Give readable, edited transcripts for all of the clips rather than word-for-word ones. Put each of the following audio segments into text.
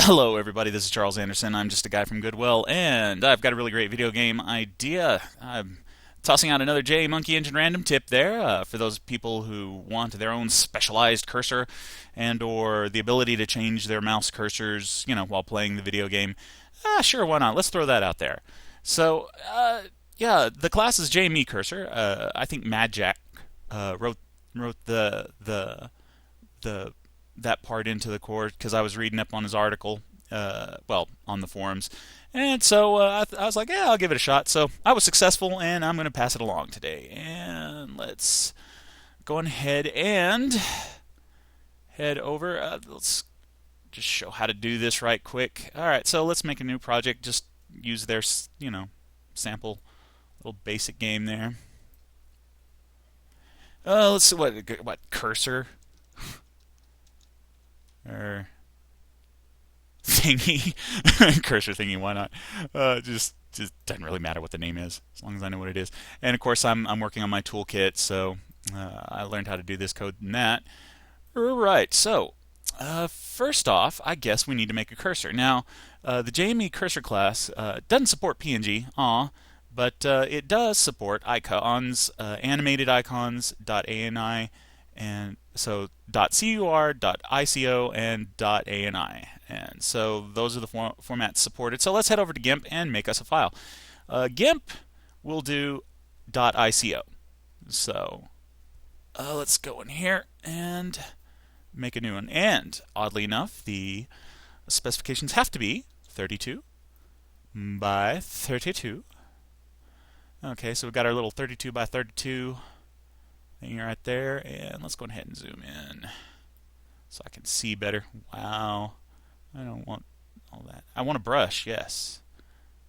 Hello, everybody. This is Charles Anderson. I'm just a guy from Goodwill, and I've got a really great video game idea. I'm tossing out another J Monkey Engine random tip there for those people who want their own specialized cursor and/or the ability to change their mouse cursors, while playing the video game. Sure, why not? Let's throw that out there. So, yeah, the class is JME Cursor. I think Mad Jack wrote the that part into the course because I was reading up on his article, on the forums. And so I was like, yeah, I'll give it a shot. So I was successful, and I'm going to pass it along today. And let's go ahead and head over. Let's just show how to do this right quick. All right, so let's make a new project. Just use their, sample little basic game there. Let's see what cursor or thingy, cursor thingy. Why not? Just doesn't really matter what the name is as long as I know what it is. And of course, I'm working on my toolkit, so I learned how to do this code in that. Right. So first off, I guess we need to make a cursor. Now, the JME cursor class doesn't support PNG, but it does support icons, animated icons, .ani, and so .cur, .ico, and .ani. And so those are the formats supported. So let's head over to GIMP and make us a file. GIMP will do .ico. So let's go in here and make a new one. And oddly enough, the specifications have to be 32 by 32. Okay, so we've got our little 32 by 32 thing right there, and let's go ahead and zoom in so I can see better. Wow, I don't want all that. I want a brush, yes,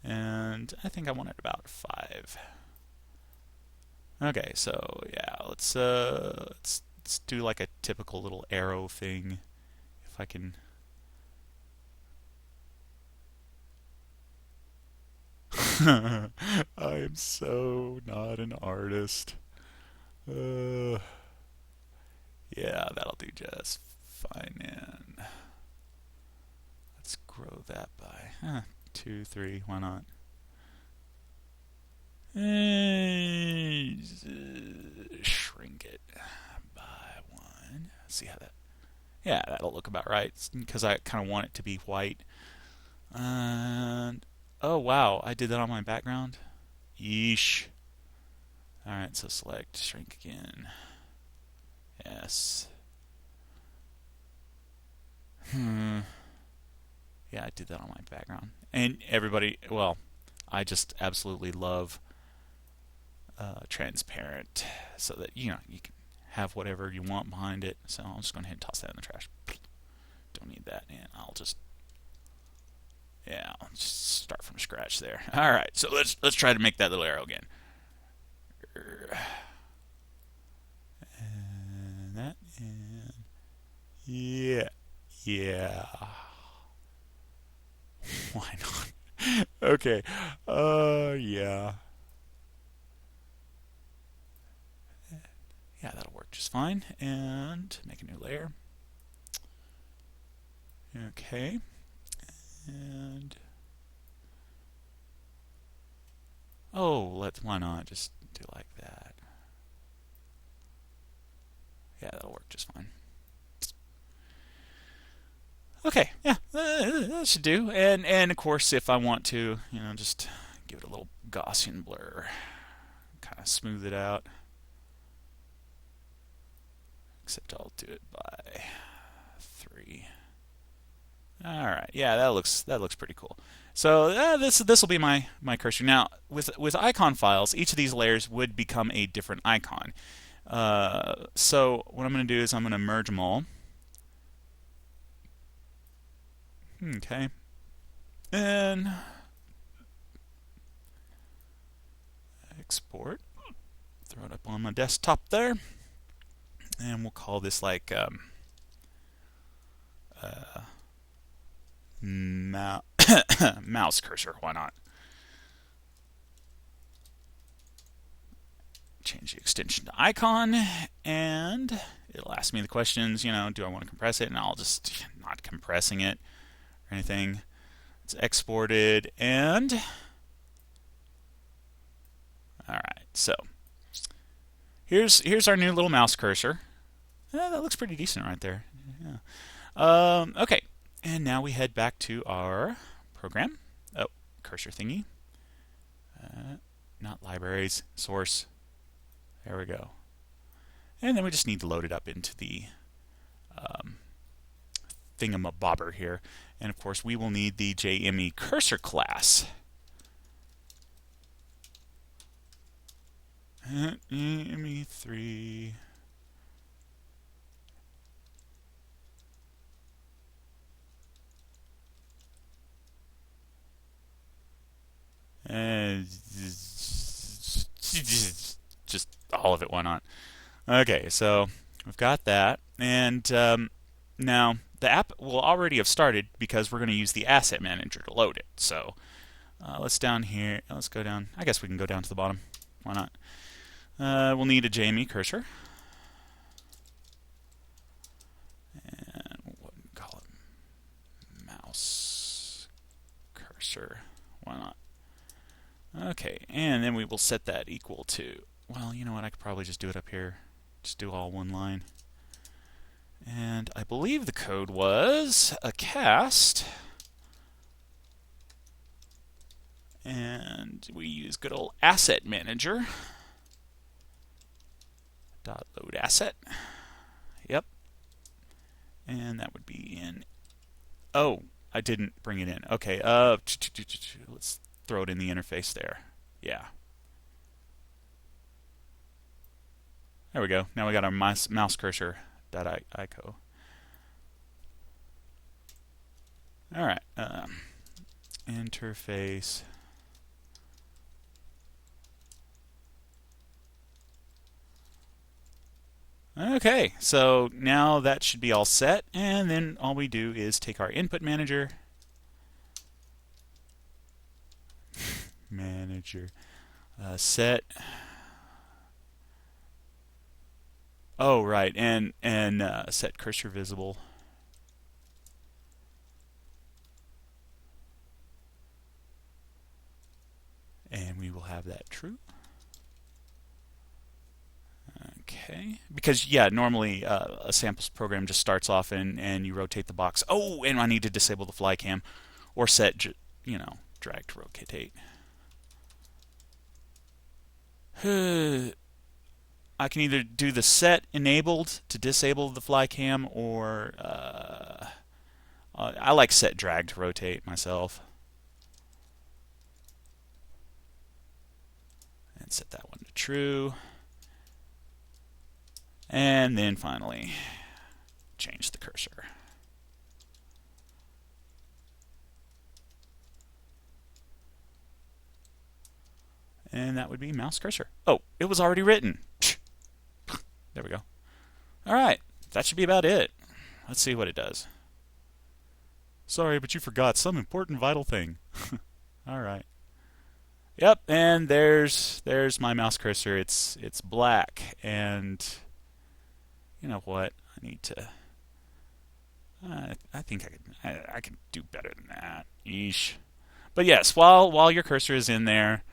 and I think I want it about 5. Okay, so yeah, let's do like a typical little arrow thing, if I can. I am so not an artist. Uh, yeah, that'll do just fine. And let's grow that by 2, 3. Why not? Shrink it by 1. See how that. Yeah, that'll look about right because I kind of want it to be white. And oh wow, I did that on my background. Yeesh. Alright, so select shrink again. Yes. Yeah, I did that on my background. And everybody, well, I just absolutely love transparent so that, you can have whatever you want behind it. So I'm just going ahead and toss that in the trash. Don't need that, and I'll just start from scratch there. All right, so let's try to make that little arrow again. And that, and yeah. Why not? Okay. Yeah. Yeah, that'll work just fine. And make a new layer. Okay. And why not just do like that? Yeah, that'll work just fine. Okay, yeah, that should do. And of course, if I want to, just give it a little Gaussian blur, kind of smooth it out. Except I'll do it by 3. All right, yeah, that looks pretty cool. So this will be my cursor. Now with icon files, each of these layers would become a different icon. So what I'm going to do is I'm going to merge them all. Okay, and export. Throw it up on my desktop there, and we'll call this like mouse cursor. Why not? Change the extension to icon, and it'll ask me the questions. Do I want to compress it? And I'll just not compressing it. or anything. It's exported, and all right. So here's our new little mouse cursor. That looks pretty decent right there. Yeah. Okay, and now we head back to our program. Oh, cursor thingy. Not libraries, source. There we go. And then we just need to load it up into the thingamabobber here. And of course, we will need the JME cursor class. JME3. And just all of it, why not? Okay, so we've got that, and now the app will already have started because we're going to use the asset manager to load it. So let's down here. Let's go down. I guess we can go down to the bottom. Why not? We'll need a JME cursor, and we'll call it mouse cursor. Why not? Okay, and then we will set that equal to. Well, you know what? I could probably just do it up here. Just do all one line. And I believe the code was a cast. And we use good old asset manager. Dot load asset. Yep. And that would be in. Oh, I didn't bring it in. Okay. Let's throw it in the interface there. Yeah. There we go. Now we got our mouse cursor. .ico. All right. Interface. Okay, so now that should be all set, and then all we do is take our input manager, set. Oh, right, and set cursor visible. And we will have that true. Okay, because yeah, normally a samples program just starts off and you rotate the box. Oh, and I need to disable the fly cam, or set, drag to rotate. I can either do the set enabled to disable the fly cam, or I like set drag to rotate myself. And set that one to true. And then finally, change the cursor. And that would be mouse cursor. Oh, it was already written. There we go. All right, that should be about it. Let's see what it does. Sorry, but you forgot some important vital thing. All right. Yep, and there's my mouse cursor. It's black, and you know what? I need to. I think I can do better than that. Yeesh. But yes, while your cursor is in there,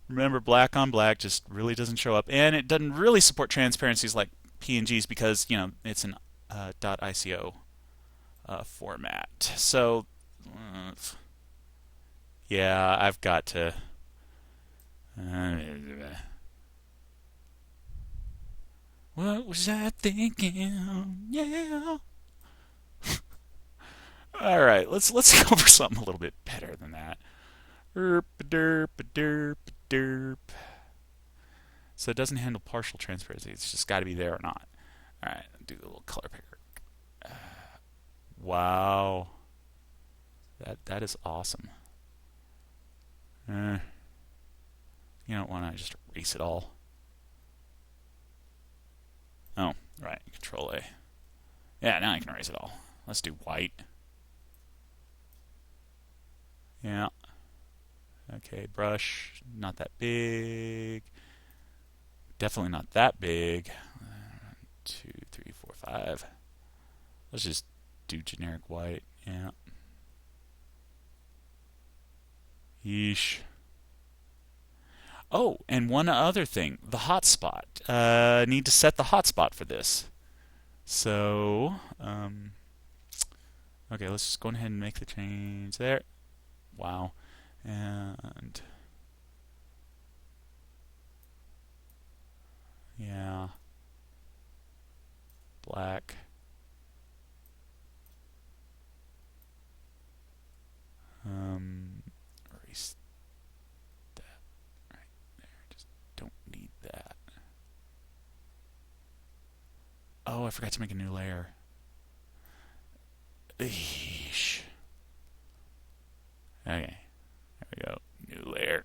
remember black on black just really doesn't show up, and it doesn't really support transparencies like PNGs because it's an .ico format. So yeah, I've got to. What was I thinking? Yeah. All right, let's go for something a little bit better than that. Derp, derp, derp, derp. So it doesn't handle partial transparency. It's just got to be there or not. All right, do the little color picker. Wow, that is awesome. Why not just erase it all? Oh, right. Control A. Yeah, now I can erase it all. Let's do white. Yeah. Okay, brush. Not that big. Definitely not that big. 1, 2, 3, 4, 5. Let's just do generic white. Yeah. Yeesh. Oh, and one other thing, the hotspot. Need to set the hotspot for this. So, okay, let's just go ahead and make the change there. Wow. And yeah, black. Erase that right there. Just don't need that. Oh, I forgot to make a new layer. Eesh. Okay, there we go. New layer.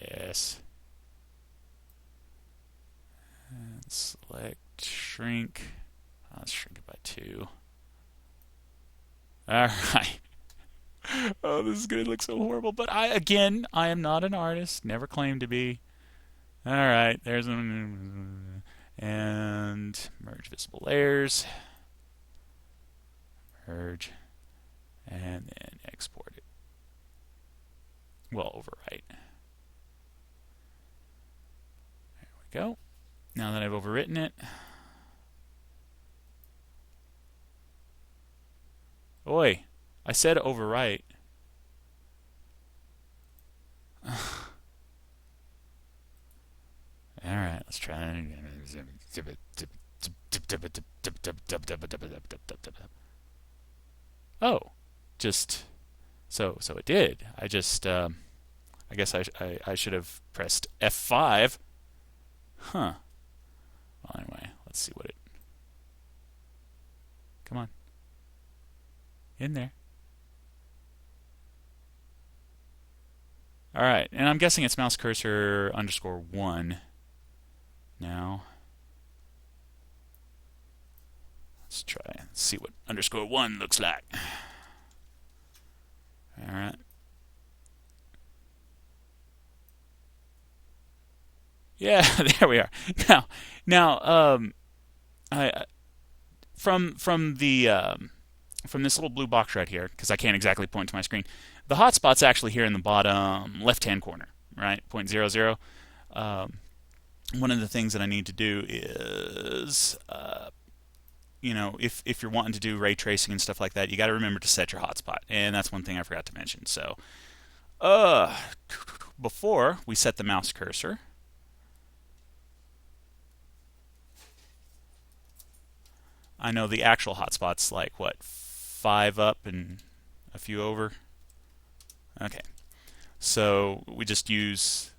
Yes. And select shrink. Let's shrink it by 2. Alright. Oh, this is going to look so horrible. But I am not an artist. Never claimed to be. Alright, there's one. And merge visible layers. Merge. And then export it. Well, overwrite. There we go. Now that I've overwritten it. Oi, I said overwrite. Alright, let's try. Oh, just so it did. I guess I should have pressed F5. Huh. Well, anyway, let's see what it. Come on. In there. Alright, and I'm guessing it's mouse cursor _1 now. Let's try and see what _1 looks like. Alright. Yeah, there we are. Now, I from this little blue box right here, because I can't exactly point to my screen, the hotspot's actually here in the bottom left-hand corner, right? 0.00. One of the things that I need to do is, if you're wanting to do ray tracing and stuff like that, you got to remember to set your hotspot, and that's one thing I forgot to mention. So, before we set the mouse cursor, I know the actual hotspot's like, what, 5 up and a few over? Okay. So we just use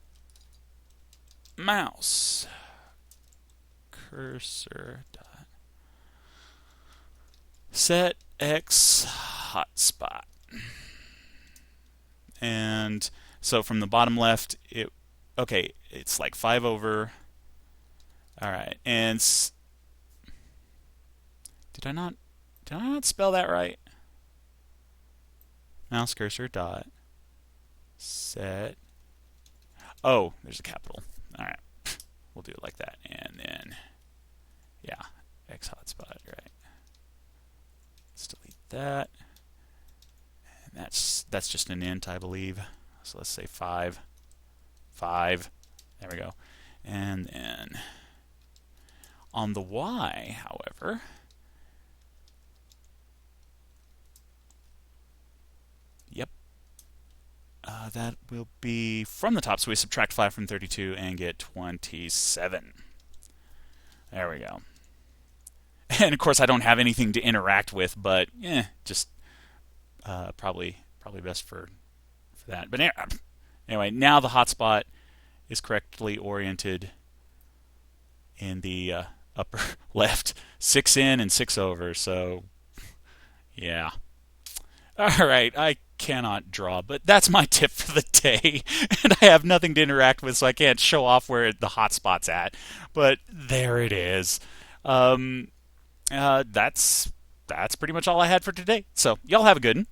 mouse cursor dot set x hotspot. And so from the bottom left, it's like 5 over. All right. And did I not spell that right? Mouse cursor dot set. Oh, there's a capital. All right, we'll do it like that, and then yeah, X hotspot. Right. Let's delete that, and that's just an int, I believe. So let's say 5. There we go. And then on the Y, however. That will be from the top, so we subtract 5 from 32 and get 27. There we go. And of course, I don't have anything to interact with, but just probably best for that. But anyway, now the hotspot is correctly oriented in the upper left, 6 in and 6 over. So yeah. All right, I cannot draw, but that's my tip for the day. And I have nothing to interact with, so I can't show off where the hotspot's at. But there it is. That's pretty much all I had for today. So y'all have a good one.